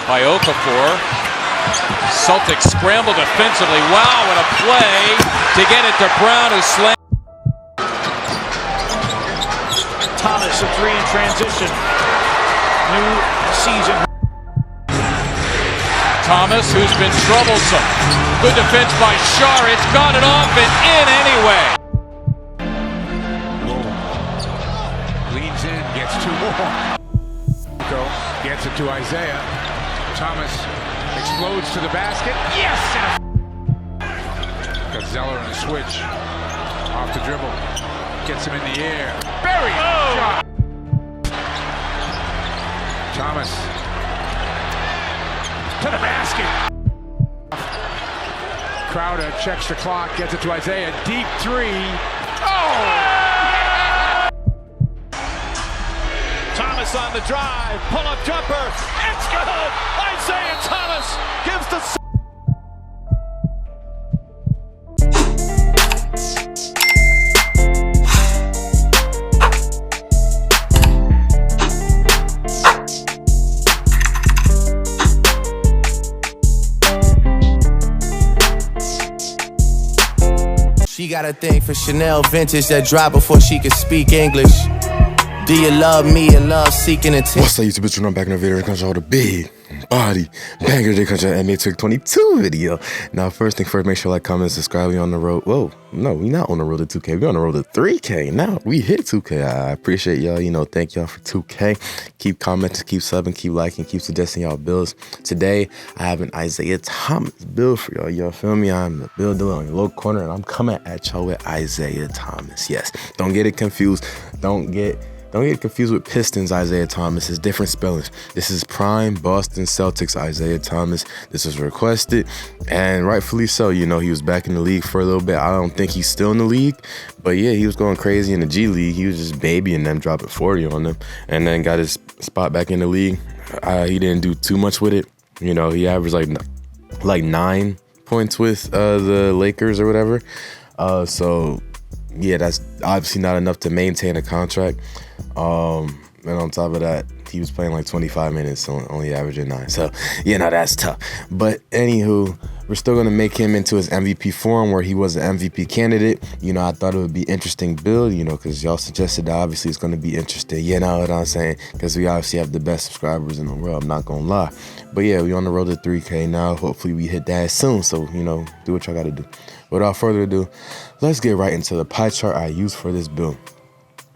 by Okafor. Celtics scramble defensively. Wow, what a play to get it to Brown, who slammed. Thomas, a three in transition. New season. Thomas, who's been troublesome. Good defense by Shar. It's got it off and in anyway. Leans in, gets two more. Gets it to Isaiah. Thomas explodes to the basket. Yes! Got Zeller in the switch. Off the dribble. Gets him in the air. Buried! Shot. Thomas. To the basket. Crowder checks the clock. Gets it to Isaiah. Deep three. Oh! Thomas on the drive, pull-up jumper, it's good! Isaiah Thomas gives the... She got a thing for Chanel vintage that dropped before she could speak English. Do you love me and love seeking attention? What's up, YouTube? It's on back in the video. Comes all the big body banger. They comes out NBA 22 video. Now, first thing first, make sure like, comment, subscribe. We on the road. Whoa, no, we not on the road to 2K. We on the road to 3K. Now we hit 2K. I appreciate y'all. You know, thank y'all for 2K. Keep commenting, keep subbing, keep liking, keep suggesting y'all builds. Today, I have an Isaiah Thomas build for y'all. Y'all feel me? I'm the build dealer on your low corner, and I'm coming at y'all with Isaiah Thomas. Yes, don't get it confused. Don't get confused with Pistons Isaiah Thomas. It's different spellings. This is prime Boston Celtics Isaiah Thomas. This was requested, and rightfully so. You know, he was back in the league for a little bit. I don't think he's still in the league, but yeah, he was going crazy in the G League. He was just babying them, dropping 40 on them, and then got his spot back in the league. He didn't do too much with it. You know, he averaged like 9 points with the Lakers or whatever. So yeah, that's obviously not enough to maintain a contract. And on top of that, he was playing like 25 minutes, so only averaging 9. So, yeah, no, that's tough. But anywho, we're still going to make him into his MVP form where he was an MVP candidate. You know, I thought it would be interesting build, you know, because y'all suggested that obviously it's going to be interesting. You know what I'm saying? Because we obviously have the best subscribers in the world. I'm not going to lie. But yeah, we on the road to 3K now. Hopefully we hit that soon. So, you know, do what y'all got to do. Without further ado, let's get right into the pie chart I use for this build.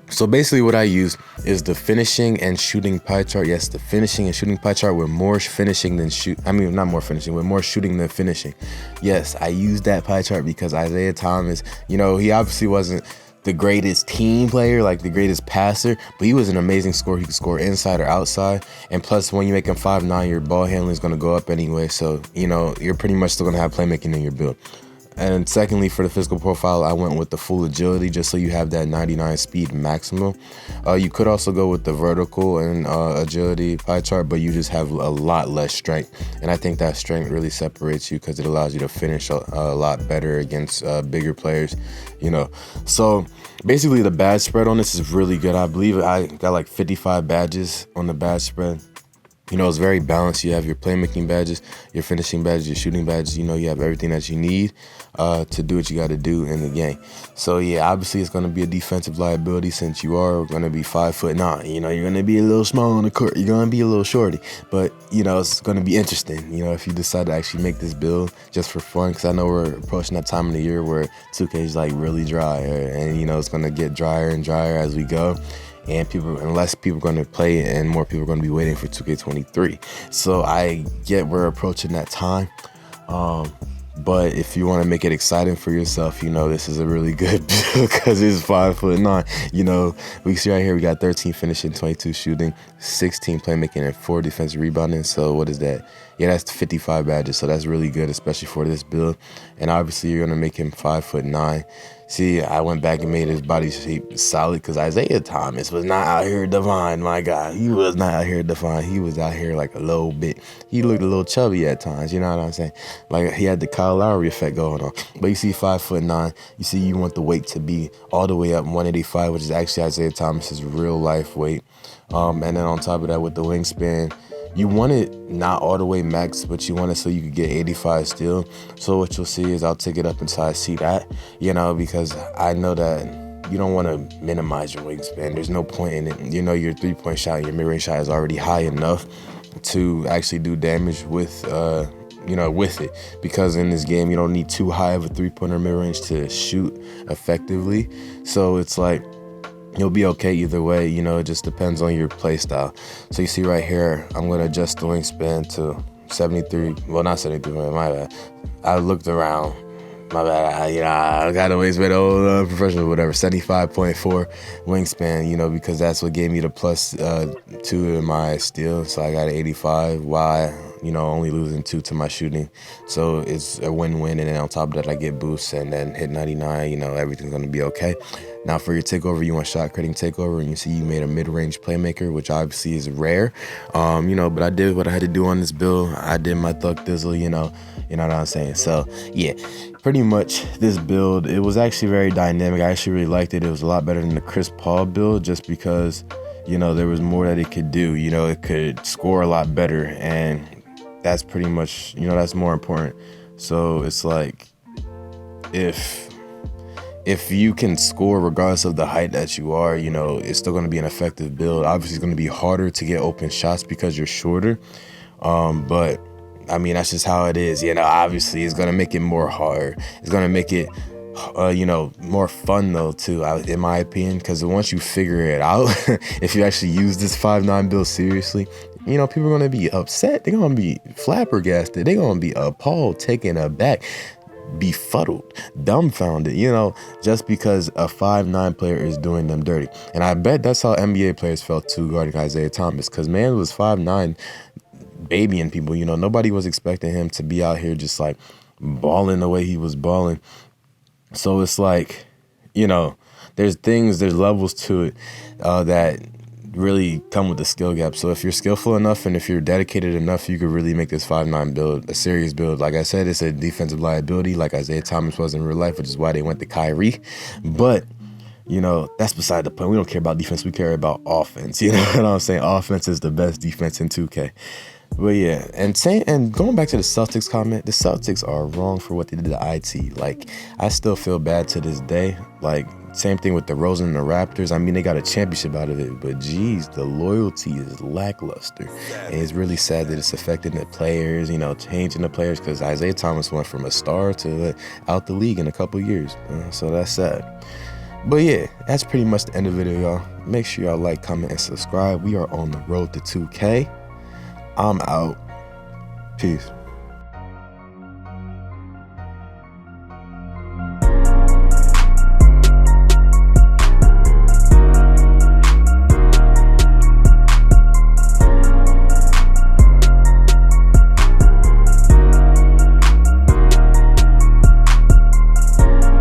So basically what I use is the finishing and shooting pie chart. Yes, the finishing and shooting pie chart with more finishing than not more finishing, with more shooting than finishing. Yes, I use that pie chart because Isaiah Thomas, you know, he obviously wasn't the greatest team player, like the greatest passer, but he was an amazing scorer. He could score inside or outside. And plus, when you make him 5'9", your ball handling is going to go up anyway. So, you know, you're pretty much still going to have playmaking in your build. And secondly, for the physical profile, I went with the full agility just so you have that 99 speed maximum. You could also go with the vertical and agility pie chart, but you just have a lot less strength. And I think that strength really separates you because it allows you to finish a lot better against bigger players, you know. So basically the badge spread on this is really good. I believe I got like 55 badges on the badge spread. You know, it's very balanced. You have your playmaking badges, your finishing badges, your shooting badges. You know, you have everything that you need to do what you got to do in the game. So, yeah, obviously it's going to be a defensive liability since you are going to be 5'9". You know, you're going to be a little small on the court. You're going to be a little shorty. But, you know, it's going to be interesting, you know, if you decide to actually make this build just for fun. Because I know we're approaching that time of the year where 2K is, like, really dry. And, you know, it's going to get drier and drier as we go. And less people are going to play, and more people are going to be waiting for 2K23. So I get we're approaching that time. But if you want to make it exciting for yourself, you know, this is a really good build because it's 5'9". You know, we see right here, we got 13 finishing, 22 shooting, 16 playmaking, and 4 defensive rebounding. So what is that? Yeah, that's 55 badges. So that's really good, especially for this build. And obviously, you're going to make him 5'9". See, I went back and made his body shape solid because Isaiah Thomas was not out here divine, my God. He was not out here divine. He was out here like a little bit. He looked a little chubby at times, you know what I'm saying? Like he had the Kyle Lowry effect going on. But you see 5'9", you see you want the weight to be all the way up 185, which is actually Isaiah Thomas's real life weight. And then on top of that with the wingspan, you want it not all the way max, but you want it so you could get 85 still. So what you'll see is I'll take it up until I see that, you know, because I know that you don't want to minimize your wingspan. There's no point in it. You know, your 3-point shot, your mid-range shot is already high enough to actually do damage with, you know, with it, because in this game you don't need too high of a 3-pointer mid-range to shoot effectively. So it's like you'll be okay either way, you know. It just depends on your play style. So you see right here, I'm gonna adjust the wingspan to 73. Well, not 73, my bad. I looked around. My bad, you know, I got a wingspan, professional, whatever, 75.4 wingspan, you know, because that's what gave me the +2 in my steal. So I got an 85, while, you know, only losing 2 to my shooting. So it's a win-win, and then on top of that, I get boosts and then hit 99, you know, everything's gonna be okay. Now for your takeover, you want shot creating takeover, and you see you made a mid-range playmaker, which obviously is rare, you know, but I did what I had to do on this build. I did my thug thizzle, you know what I'm saying? So yeah, pretty much this build, it was actually very dynamic. I actually really liked it. It was a lot better than the Chris Paul build, just because, you know, there was more that it could do. You know, it could score a lot better, and that's pretty much, you know, that's more important. So it's like, if you can score regardless of the height that you are, you know, it's still going to be an effective build. Obviously, it's going to be harder to get open shots because you're shorter, but I mean, that's just how it is. You know, obviously, it's going to make it more hard. It's going to make it, you know, more fun, though, too, in my opinion, because once you figure it out, if you actually use this 5'9" build seriously, you know, people are going to be upset. They're going to be flabbergasted. They're going to be appalled, taken aback, befuddled, dumbfounded, you know, just because a 5'9" player is doing them dirty. And I bet that's how NBA players felt too, guarding Isaiah Thomas, because man was 5'9", babying people. You know, nobody was expecting him to be out here just like balling the way he was balling. So it's like, you know, there's levels to it that really come with the skill gap. So if you're skillful enough and if you're dedicated enough, you could really make this 5'9" build a serious build. Like I said, it's a defensive liability like Isaiah Thomas was in real life, which is why they went to Kyrie. But, you know, that's beside the point. We don't care about defense. We care about offense. You know what I'm saying? Offense is the best defense in 2K. But yeah, and going back to the Celtics comment, the Celtics are wrong for what they did to IT. Like, I still feel bad to this day. Like, same thing with the Rosen and the Raptors. I mean, they got a championship out of it, but geez, the loyalty is lackluster. And it's really sad that it's affecting the players, you know, changing the players, because Isaiah Thomas went from a star to out the league in a couple years. So that's sad. But yeah, that's pretty much the end of the video, y'all. Make sure y'all like, comment, and subscribe. We are on the road to 2K. I'm out. Peace.